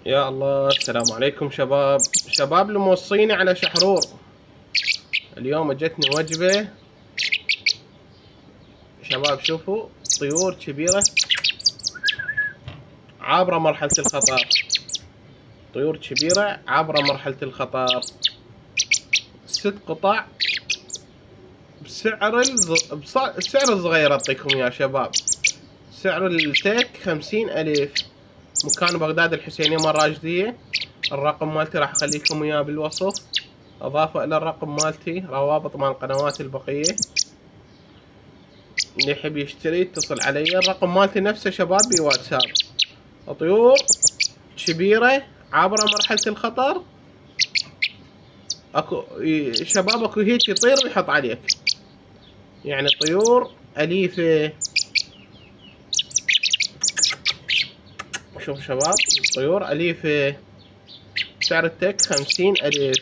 يا الله، السلام عليكم شباب اللي موصيني على شحرور. اليوم اجتني وجبة شباب. شوفوا، طيور كبيرة عابرة مرحلة الخطر. طيور كبيرة عابرة مرحلة الخطر. 6 قطع بسعر صغير. اعطيكم يا شباب، سعر التيك 50,000. مكان بغداد الحسينية مراشدية. الرقم مالتي راح اخليكم اياه بالوصف، اضافة الى الرقم مالتي روابط مال القنوات البقية. اللي يحب يشتري يتصل علي. الرقم مالتي نفسه شباب بواتساب. طيور كبيرة عابرة مرحلة الخطر. اكو شباب، اكو هيك يطير ويحط عليك، يعني طيور اليفة. شوف شباب، طيور اليفة. سعر التك 50,000.